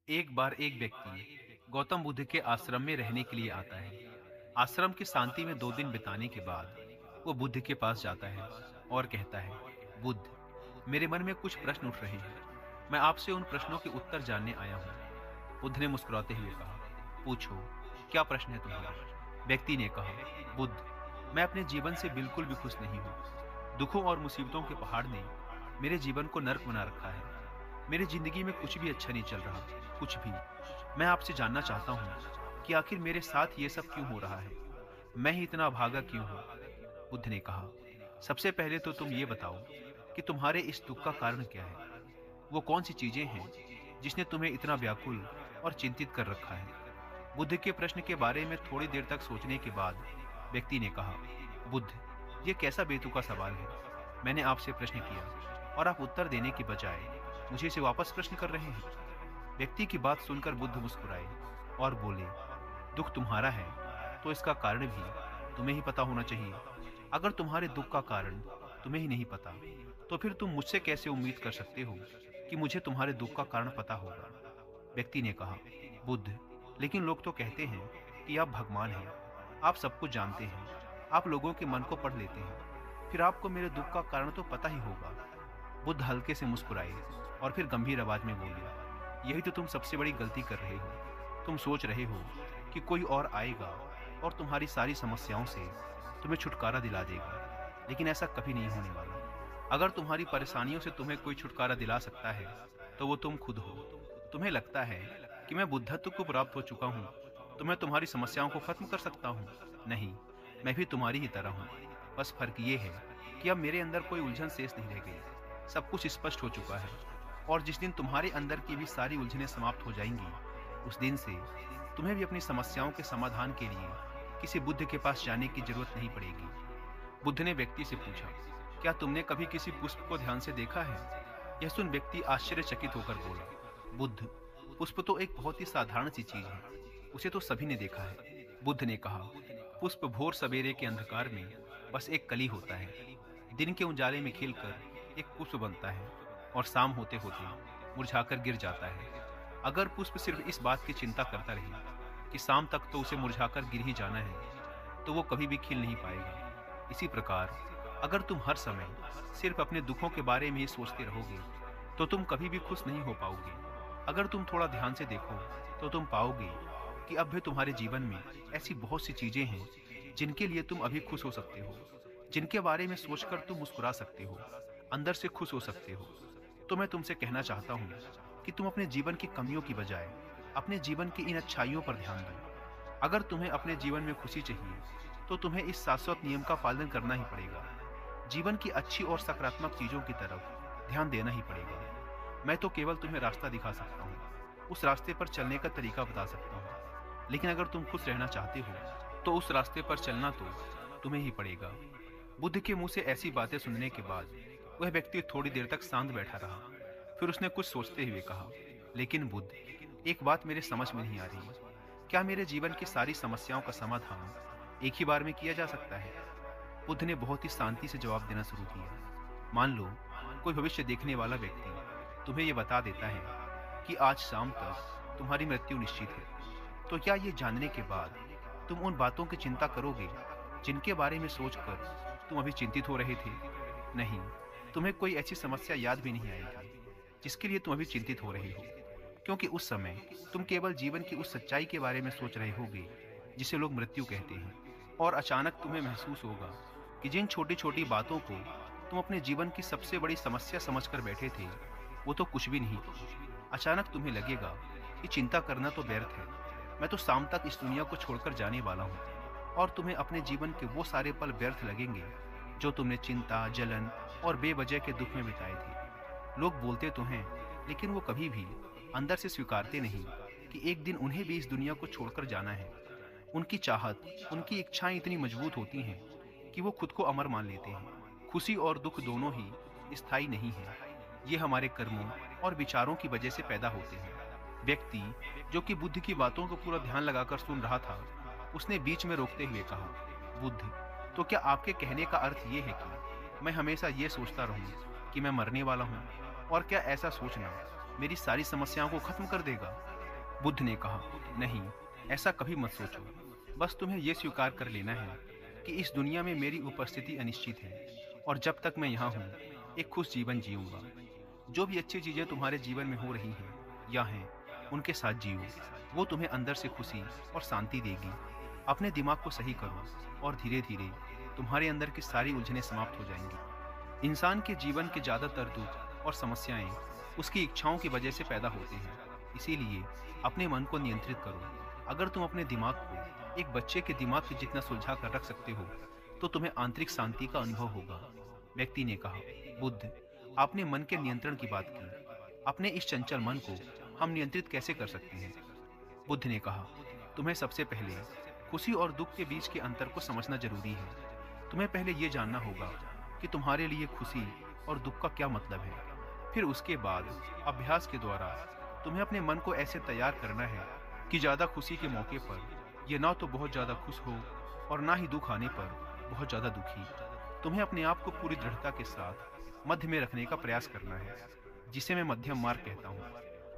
एक बार एक व्यक्ति गौतम बुद्ध के आश्रम में रहने के लिए आता है। आश्रम की शांति में 2 दिन बिताने के बाद वो बुद्ध के पास जाता है और कहता है, बुद्ध, मेरे मन में कुछ प्रश्न उठ रहे हैं। मैं आपसे उन प्रश्नों के उत्तर जानने आया हूँ। बुद्ध ने मुस्कुराते हुए कहा, पूछो, क्या प्रश्न है तुम्हारा? व्यक्ति ने कहा, बुद्ध, मैं अपने जीवन से बिल्कुल भी खुश नहीं हूँ। दुखों और मुसीबतों के पहाड़ ने मेरे जीवन को नर्क बना रखा है। मेरी जिंदगी में कुछ भी अच्छा नहीं चल रहा, कुछ भी। मैं आपसे जानना चाहता हूँ कि आखिर मेरे साथ ये सब क्यों हो रहा है? मैं ही इतना अभागा क्यों हूँ? बुद्ध ने कहा, सबसे पहले तो तुम ये बताओ कि तुम्हारे इस दुख का कारण क्या है? वो कौन सी चीजें हैं जिसने तुम्हें इतना व्याकुल और चिंतित कर रखा है? बुद्ध के प्रश्न के बारे में थोड़ी देर तक सोचने के बाद व्यक्ति ने कहा, बुद्ध, ये कैसा बेतुका सवाल है। मैंने आपसे प्रश्न किया और आप उत्तर देने की बजाय मुझे इसे वापस प्रश्न कर रहे हैं। व्यक्ति की बात सुनकर बुद्ध मुस्कुराए और बोले, दुख तुम्हारा है तो इसका कारण भी तुम्हें ही पता होना चाहिए। अगर तुम्हारे दुख का कारण तुम्हें ही नहीं पता तो फिर तुम मुझसे कैसे उम्मीद कर सकते हो कि मुझे तुम्हारे दुख का कारण पता होगा? व्यक्ति ने कहा, बुद्ध, लेकिन लोग तो कहते हैं कि आप भगवान हैं, आप सब कुछ जानते हैं, आप लोगों के मन को पढ़ लेते हैं, फिर आपको मेरे दुख का कारण तो पता ही होगा। बुद्ध हल्के से मुस्कुराए और फिर गंभीर आवाज में बोले, यही तो तुम सबसे बड़ी गलती कर रहे हो। तुम सोच रहे हो कि कोई और आएगा और तुम्हारी सारी समस्याओं से तुम्हें छुटकारा दिला देगा, लेकिन ऐसा कभी नहीं होने वाला। अगर तुम्हारी परेशानियों से तुम्हें कोई छुटकारा दिला सकता है तो वो तुम खुद हो। तुम्हें लगता है कि मैं बुद्धत्व को प्राप्त हो चुका हूँ तो मैं तुम्हारी समस्याओं को खत्म कर सकता हूँ। नहीं, मैं भी तुम्हारी ही तरह हूँ। बस फर्क ये है कि अब मेरे अंदर कोई उलझन शेष नहीं रह गई। सब कुछ स्पष्ट हो चुका है और जिस दिन तुम्हारे अंदर की भी सारी उलझनें समाप्त हो जाएंगी, उस दिन से तुम्हें भी अपनी समस्याओं के समाधान के लिए किसी बुद्ध के पास जाने की जरूरत नहीं पड़ेगी। बुद्ध ने व्यक्ति से पूछा, क्या तुमने कभी किसी पुष्प को ध्यान से देखा है? यह सुन व्यक्ति आश्चर्यचकित होकर बोला, बुद्ध, पुष्प तो एक बहुत ही साधारण सी चीज है, उसे तो सभी ने देखा है। बुद्ध ने कहा, पुष्प भोर सवेरे के अंधकार में बस एक कली होता है। दिन के उजाले में खिलकर एक पुष्प बनता है और शाम होते होते मुरझाकर गिर जाता है। अगर पुष्प सिर्फ इस बात की चिंता करता रहे कि शाम तक तो उसे मुरझाकर गिर ही जाना है, तो वो कभी भी खिल नहीं पाएगा। इसी प्रकार अगर तुम हर समय सिर्फ अपने दुखों के बारे में ही सोचते रहोगे तो तुम कभी भी खुश नहीं हो पाओगे। अगर तुम थोड़ा ध्यान से देखो तो तुम पाओगे कि अब भी तुम्हारे जीवन में ऐसी बहुत सी चीजें हैं जिनके लिए तुम अभी खुश हो सकते हो, जिनके बारे में सोचकर तुम मुस्कुरा सकते हो, अंदर से खुश हो सकते हो। तो मैं तुमसे कहना चाहता हूँ कि तुम अपने जीवन की कमियों की बजाय अपने जीवन की इन अच्छाइयों पर ध्यान दो। अगर तुम्हें अपने जीवन में खुशी चाहिए तो तुम्हें इस शाश्वत नियम का पालन करना ही पड़ेगा। जीवन की अच्छी और सकारात्मक चीजों की तरफ ध्यान देना ही पड़ेगा। मैं तो केवल तुम्हें रास्ता दिखा सकता हूँ, उस रास्ते पर चलने का तरीका बता सकता हूँ, लेकिन अगर तुम खुश रहना चाहते हो तो उस रास्ते पर चलना तो तुम्हें ही पड़ेगा। बुद्ध के मुंह से ऐसी बातें सुनने के बाद वह व्यक्ति थोड़ी देर तक शांत बैठा रहा। फिर उसने कुछ सोचते हुए कहा, लेकिन बुद्ध, एक बात मेरे समझ में नहीं आ रही। क्या मेरे जीवन की सारी समस्याओं का समाधान एक ही बार में किया जा सकता है? बुद्ध ने बहुत ही शांति से जवाब देना शुरू किया। मान लो कोई भविष्य देखने वाला व्यक्ति तुम्हें यह बता देता है कि आज शाम तक तुम्हारी मृत्यु निश्चित है, तो क्या ये जानने के बाद तुम उन बातों की चिंता करोगे जिनके बारे में सोचकर तुम अभी चिंतित हो रहे थे? नहीं, तुम्हें कोई ऐसी समस्या याद भी नहीं आएगी जिसके लिए तुम अभी चिंतित हो रहे हो, क्योंकि उस समय तुम केवल जीवन की उस सच्चाई के बारे में सोच रहे होगे जिसे लोग मृत्यु कहते हैं। और अचानक तुम्हें महसूस होगा कि जिन छोटी छोटी बातों को तुम अपने जीवन की सबसे बड़ी समस्या समझकर बैठे थे वो तो कुछ भी नहीं थी। अचानक तुम्हें लगेगा कि चिंता करना तो व्यर्थ है, मैं तो शाम तक इस दुनिया को छोड़कर जाने वाला हूँ। और तुम्हें अपने जीवन के वो सारे पल व्यर्थ लगेंगे जो तुमने चिंता, जलन और बेवजह के दुख में बिताए थे। लोग बोलते तो हैं, लेकिन वो कभी भी अंदर से स्वीकारते नहीं कि एक दिन उन्हें भी इस दुनिया को छोड़कर जाना है। उनकी चाहत, उनकी इच्छाएं इतनी मजबूत होती हैं कि वो खुद को अमर मान लेते हैं। खुशी और दुख दोनों ही स्थायी नहीं है, ये हमारे कर्मों और विचारों की वजह से पैदा होते हैं। व्यक्ति जो कि बुद्ध की बातों को पूरा ध्यान लगाकर सुन रहा था, उसने बीच में रोकते हुए कहा, बुद्ध, तो क्या आपके कहने का अर्थ ये है कि मैं हमेशा ये सोचता रहूं कि मैं मरने वाला हूं? और क्या ऐसा सोचना मेरी सारी समस्याओं को खत्म कर देगा? बुद्ध ने कहा, नहीं, ऐसा कभी मत सोचो। बस तुम्हें यह स्वीकार कर लेना है कि इस दुनिया में मेरी उपस्थिति अनिश्चित है, और जब तक मैं यहाँ हूँ एक खुश जीवन जीऊँगा। जो भी अच्छी चीज़ें तुम्हारे जीवन में हो रही हैं या हैं, उनके साथ जियो। वो तुम्हें अंदर से खुशी और शांति देगी। अपने दिमाग को सही करो और धीरे धीरे तुम्हारे अंदर की सारी उलझनें समाप्त हो जाएंगी। इंसान के जीवन के ज़्यादातर दुख और समस्याएं उसकी इच्छाओं की वजह से पैदा होते हैं। इसीलिए अपने मन को नियंत्रित करो। अगर तुम अपने दिमाग को एक बच्चे के दिमाग के जितना सुलझा कर रख सकते हो तो तुम्हें आंतरिक शांति का अनुभव होगा। व्यक्ति ने कहा, बुद्ध, आपने मन के नियंत्रण की बात की। अपने इस चंचल मन को हम नियंत्रित कैसे कर सकते हैं? बुद्ध ने कहा, तुम्हें सबसे पहले खुशी और दुख के बीच के अंतर को समझना जरूरी है। तुम्हें पहले ये जानना होगा कि तुम्हारे लिए खुशी और दुख का क्या मतलब है। फिर उसके बाद अभ्यास के द्वारा तुम्हें अपने मन को ऐसे तैयार करना है कि ज़्यादा खुशी के मौके पर यह ना तो बहुत ज़्यादा खुश हो और ना ही दुख आने पर बहुत ज़्यादा दुखी। तुम्हें अपने आप को पूरी दृढ़ता के साथ मध्य में रखने का प्रयास करना है, जिसे मैं मध्यम मार्ग कहता हूँ।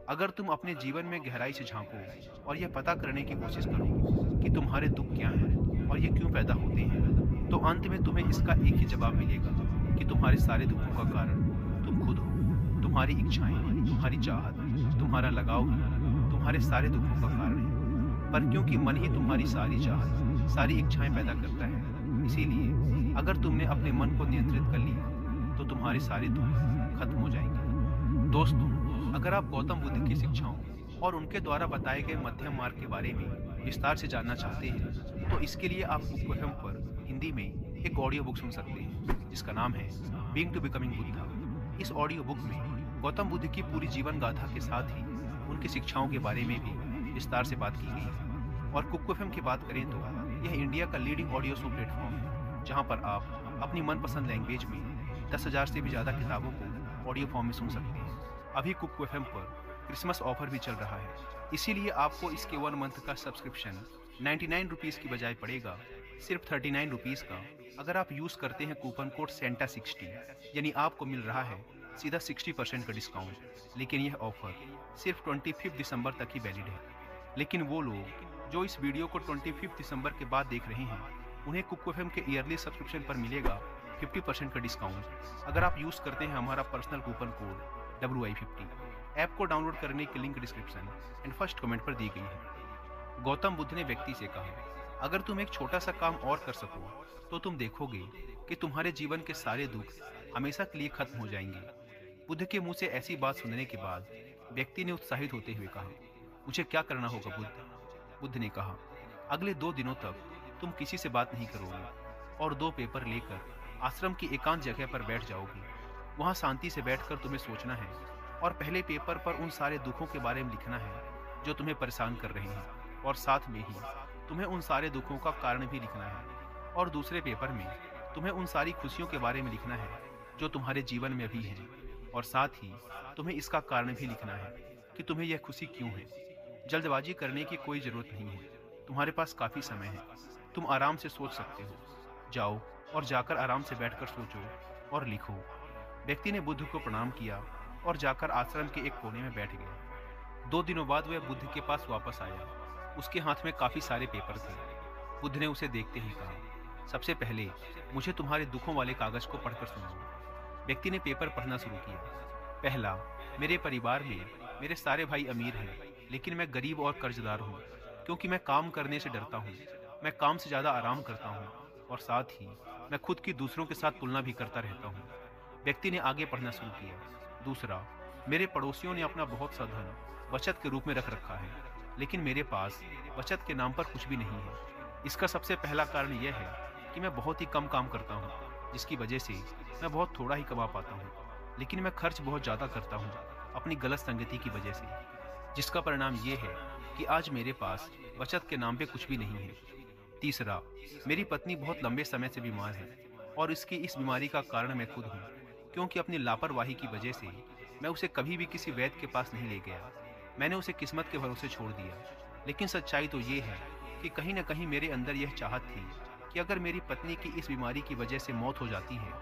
अगर तुम अपने जीवन में गहराई से झांको और यह पता करने की कोशिश करो कि तुम्हारे दुख क्या हैं और ये क्यों पैदा होते हैं, तो अंत में तुम्हें इसका एक ही जवाब मिलेगा कि तुम्हारे सारे दुखों का कारण तुम खुद हो। तुम्हारी इच्छाएं, तुम्हारी चाहत, तुम्हारा लगाव ही तुम्हारे सारे दुखों का कारण है। पर क्योंकि मन ही तुम्हारी सारी चाहत, सारी इच्छाएं पैदा करता है, इसीलिए अगर तुमने अपने मन को नियंत्रित कर लिया तो तुम्हारे सारे दुख खत्म हो जाएंगे। दोस्तों, अगर आप गौतम बुद्ध की शिक्षाओं और उनके द्वारा बताए गए मध्यम मार्ग के बारे में विस्तार से जानना चाहते हैं तो इसके लिए आप कुक एफएम पर हिंदी में एक ऑडियो बुक सुन सकते हैं, जिसका नाम है बीइंग टू बिकमिंग बुद्धा। इस ऑडियो बुक में गौतम बुद्ध की पूरी जीवन गाथा के साथ ही उनकी शिक्षाओं के बारे में भी विस्तार से बात की गई है। और कुक एफएम की बात करें तो यह इंडिया का लीडिंग ऑडियो शो प्लेटफॉर्म है, जहाँ पर आप अपनी मनपसंद लैंग्वेज में 10,000 से भी ज़्यादा किताबों को ऑडियो फॉर्म में सुन सकते हैं। अभी कुक एफएम पर क्रिसमस ऑफर भी चल रहा है, इसीलिए आपको इसके 1 मंथ का सब्सक्रिप्शन 99 रुपीज़ की बजाय पड़ेगा सिर्फ 39 रुपीज़ का। अगर आप यूज़ करते हैं कूपन कोड सेंटा60, यानी आपको मिल रहा है सीधा 60% का डिस्काउंट। लेकिन यह ऑफर सिर्फ 25 दिसंबर तक ही वैलिड है। लेकिन वो लोग जो इस वीडियो को 25 दिसंबर के बाद देख रहे हैं, उन्हें कुक एफएम के ईयरली सब्सक्रिप्शन पर मिलेगा 50% का डिस्काउंट अगर आप यूज़ करते हैं हमारा personal coupon code WI50। App को डाउनलोड करने की link description and first comment पर दी गई है। गौतम बुद्ध ने व्यक्ति से कहा, अगर तुम एक छोटा सा काम और कर सको तो तुम देखोगे कि तुम्हारे जीवन के सारे दुख हमेशा के लिए खत्म हो जाएंगे। बुद्ध के मुंह से ऐसी बात सुनने के बाद व्यक्ति ने उत्साहित होते हुए कहा, मुझे क्या करना होगा बुद्ध? बुद्ध ने कहा, अगले 2 दिनों तक तुम किसी से बात नहीं करोगे और 2 पेपर लेकर आश्रम की एकांत जगह पर बैठ जाओगे। वहाँ शांति से बैठकर तुम्हें सोचना है और पहले पेपर पर उन सारे दुखों के बारे में लिखना है जो तुम्हें परेशान कर रहे हैं, और साथ में ही तुम्हें उन सारे दुखों का कारण भी लिखना है। और दूसरे पेपर में तुम्हें उन सारी खुशियों के बारे में लिखना है जो तुम्हारे जीवन में अभी हैं, और साथ ही तुम्हें इसका कारण भी लिखना है कि तुम्हें यह खुशी क्यों है। जल्दबाजी करने की कोई ज़रूरत नहीं है, तुम्हारे पास काफ़ी समय है, तुम आराम से सोच सकते हो। जाओ और जाकर आराम से बैठकर सोचो और लिखो। व्यक्ति ने बुद्ध को प्रणाम किया और जाकर आश्रम के एक कोने में बैठ गया। 2 दिनों बाद वह बुद्ध के पास वापस आया। उसके हाथ में काफ़ी सारे पेपर थे। बुद्ध ने उसे देखते ही कहा, सबसे पहले मुझे तुम्हारे दुखों वाले कागज़ को पढ़कर सुनाओ। व्यक्ति ने पेपर पढ़ना शुरू किया। पहला, मेरे परिवार में मेरे सारे भाई अमीर हैं, लेकिन मैं गरीब और कर्जदार हूँ, क्योंकि मैं काम करने से डरता हूँ। मैं काम से ज़्यादा आराम करता हूँ और साथ ही मैं खुद की दूसरों के साथ तुलना भी करता रहता हूँ। व्यक्ति ने आगे पढ़ना शुरू किया। दूसरा, मेरे पड़ोसियों ने अपना बहुत सा धन बचत के रूप में रख रखा है, लेकिन मेरे पास बचत के नाम पर कुछ भी नहीं है। इसका सबसे पहला कारण यह है कि मैं बहुत ही कम काम करता हूँ, जिसकी वजह से मैं बहुत थोड़ा ही कमा पाता हूँ, लेकिन मैं खर्च बहुत ज़्यादा करता हूँ अपनी गलत संगति की वजह से, जिसका परिणाम ये है कि आज मेरे पास बचत के नाम पे कुछ भी नहीं है। तीसरा, मेरी पत्नी बहुत लंबे समय से बीमार है और इसकी इस बीमारी का कारण मैं खुद हूँ, क्योंकि अपनी लापरवाही की वजह से मैं उसे कभी भी किसी वैद्य के पास नहीं ले गया। मैंने उसे किस्मत के भरोसे छोड़ दिया। लेकिन सच्चाई तो ये है कि कहीं न कहीं मेरे अंदर यह चाहत थी कि अगर मेरी पत्नी की इस बीमारी की वजह से मौत हो जाती है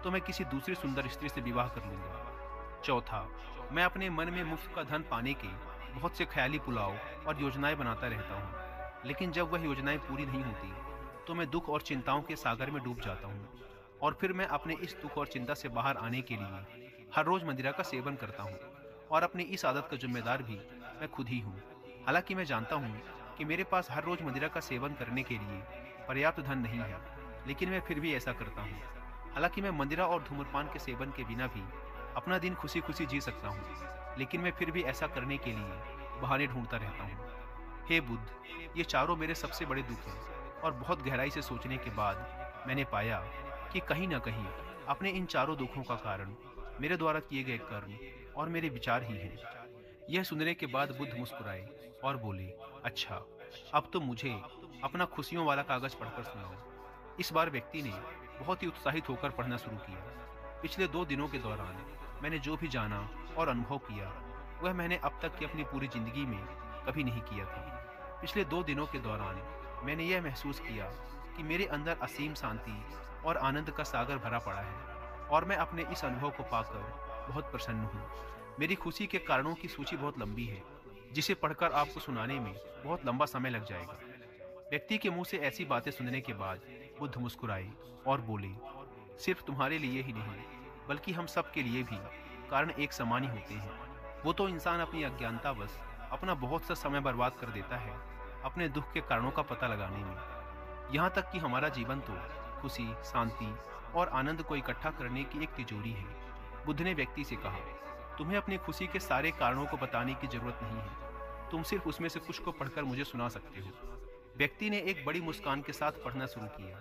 तो मैं किसी दूसरी सुंदर स्त्री से विवाह कर लूँगा। चौथा, मैं अपने मन में मुफ्त का धन पाने के बहुत से ख्याली पुलाव और योजनाएं बनाता रहता हूँ, लेकिन जब वह योजनाएं पूरी नहीं होती तो मैं दुख और चिंताओं के सागर में डूब जाता हूँ। और फिर मैं अपने इस दुख और चिंता से बाहर आने के लिए हर रोज मदिरा का सेवन करता हूँ, और अपनी इस आदत का जिम्मेदार भी मैं खुद ही हूँ। हालांकि मैं जानता हूँ कि मेरे पास हर रोज मदिरा का सेवन करने के लिए पर्याप्त धन नहीं है, लेकिन मैं फिर भी ऐसा करता हूँ। हालांकि मैं मदिरा और धूम्रपान के सेवन के बिना भी अपना दिन खुशी खुशी जी सकता हूँ, लेकिन मैं फिर भी ऐसा करने के लिए बहाने ढूंढता रहता हूँ। हे बुद्ध, ये चारों मेरे सबसे बड़े दुख हैं, और बहुत गहराई से सोचने के बाद मैंने पाया कि कहीं न कहीं अपने इन चारों दुखों का कारण मेरे द्वारा किए गए कर्म और मेरे विचार ही हैं। यह सुनने के बाद बुद्ध मुस्कुराए और बोले, अच्छा, अब तो मुझे अपना खुशियों वाला कागज पढ़कर सुनाओ। इस बार व्यक्ति ने बहुत ही उत्साहित होकर पढ़ना शुरू किया। पिछले 2 दिनों के दौरान मैंने जो भी जाना और अनुभव किया वह मैंने अब तक की अपनी पूरी जिंदगी में कभी नहीं किया था। पिछले 2 दिनों के दौरान मैंने यह महसूस किया कि मेरे अंदर असीम शांति और आनंद का सागर भरा पड़ा है, और मैं अपने इस अनुभव को पाकर बहुत प्रसन्न हूँ। मेरी खुशी के कारणों की सूची बहुत लंबी है, जिसे पढ़कर आपको सुनाने में बहुत लंबा समय लग जाएगा। व्यक्ति के मुंह से ऐसी बातें सुनने के बाद बुद्ध मुस्कुराए और बोले, सिर्फ तुम्हारे लिए ही नहीं बल्कि हम सब के लिए भी कारण एक समान ही होते हैं। वो तो इंसान अपनी अज्ञानतावश अपना बहुत सा समय बर्बाद कर देता है अपने दुख के कारणों का पता लगाने में। यहाँ तक कि हमारा जीवन तो खुशी, शांति और आनंद को इकट्ठा करने की एक तिजोरी है। बुद्ध ने व्यक्ति से कहा, तुम्हें अपनी खुशी के सारे कारणों को बताने की जरूरत नहीं है, तुम सिर्फ उसमें से कुछ को पढ़कर मुझे सुना सकते हो। व्यक्ति ने एक बड़ी मुस्कान के साथ पढ़ना शुरू किया।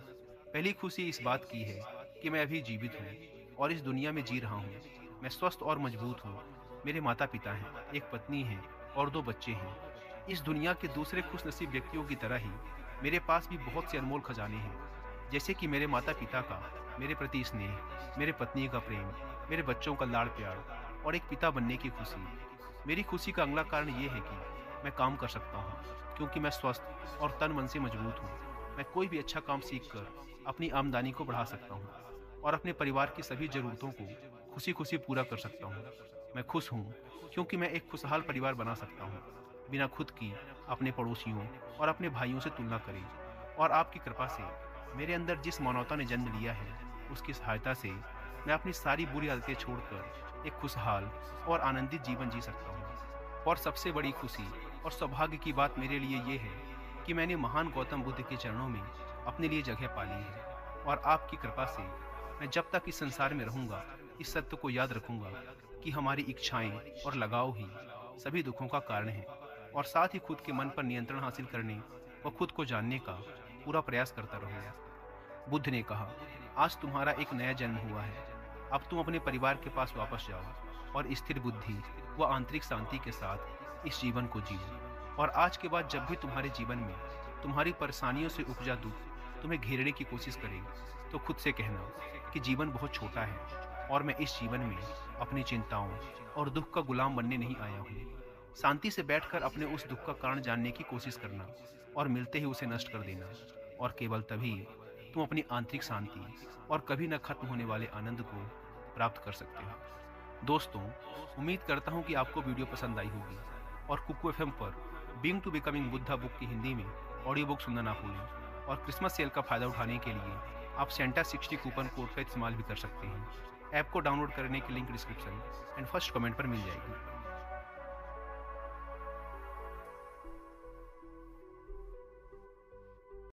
पहली खुशी इस बात की है कि मैं अभी जीवित हूँ और इस दुनिया में जी रहा हूँ। मैं स्वस्थ और मजबूत हूँ। मेरे माता पिता हैं, एक पत्नी है और 2 बच्चे हैं। इस दुनिया के दूसरे खुशनसीब व्यक्तियों की तरह ही मेरे पास भी बहुत से अनमोल खजाने हैं, जैसे कि मेरे माता पिता का मेरे प्रति स्नेह, मेरे पत्नी का प्रेम, मेरे बच्चों का लाड़ प्यार और एक पिता बनने की खुशी। मेरी खुशी का अगला कारण ये है कि मैं काम कर सकता हूँ, क्योंकि मैं स्वस्थ और तन मन से मजबूत हूँ। मैं कोई भी अच्छा काम सीखकर अपनी आमदनी को बढ़ा सकता हूँ और अपने परिवार की सभी ज़रूरतों को खुशी खुशी पूरा कर सकता हूँ। मैं खुश हूँ क्योंकि मैं एक खुशहाल परिवार बना सकता हूँ, बिना खुद की, अपने पड़ोसियों और अपने भाइयों से तुलना करे। और आपकी कृपा से मेरे अंदर जिस मानवता ने जन्म लिया है, उसकी सहायता से मैं अपनी सारी बुरी आदतें छोड़कर एक खुशहाल और आनंदित जीवन जी सकता हूँ। और सबसे बड़ी खुशी और सौभाग्य की बात मेरे लिए ये है कि मैंने महान गौतम बुद्ध के चरणों में अपने लिए जगह पा ली है। और आपकी कृपा से मैं जब तक इस संसार में रहूँगा इस सत्य को याद रखूँगा कि हमारी इच्छाएं और लगाव ही सभी दुखों का कारण है, और साथ ही खुद के मन पर नियंत्रण हासिल करने और खुद को जानने का पूरा प्रयास करता रहूँगा। बुद्ध ने कहा, आज तुम्हारा एक नया जन्म हुआ है। अब तुम अपने परिवार के पास वापस जाओ और स्थिर बुद्धि व आंतरिक शांति के साथ इस जीवन को जियो। और आज के बाद जब भी तुम्हारे जीवन में तुम्हारी परेशानियों से उपजा दुख तुम्हें घेरने की कोशिश करे, तो खुद से कहना कि जीवन बहुत छोटा है और मैं इस जीवन में अपनी चिंताओं और दुख का गुलाम बनने नहीं आया हूँ। शांति से बैठकर अपने उस दुख का कारण जानने की कोशिश करना और मिलते ही उसे नष्ट कर देना, और केवल तभी तुम अपनी आंतरिक शांति और कभी न खत्म होने वाले आनंद को प्राप्त कर सकते हो। दोस्तों, उम्मीद करता हूँ कि आपको वीडियो पसंद आई होगी, और कुकू एफएम पर being to becoming Buddha book की हिंदी में ऑडियो बुक सुनना ना भूलें। और क्रिसमस सेल का फायदा उठाने के लिए आप सेंटा 60 कूपन कोड का इस्तेमाल भी कर सकते हैं। ऐप को डाउनलोड करने की link description and first comment पर मिल जाएगी।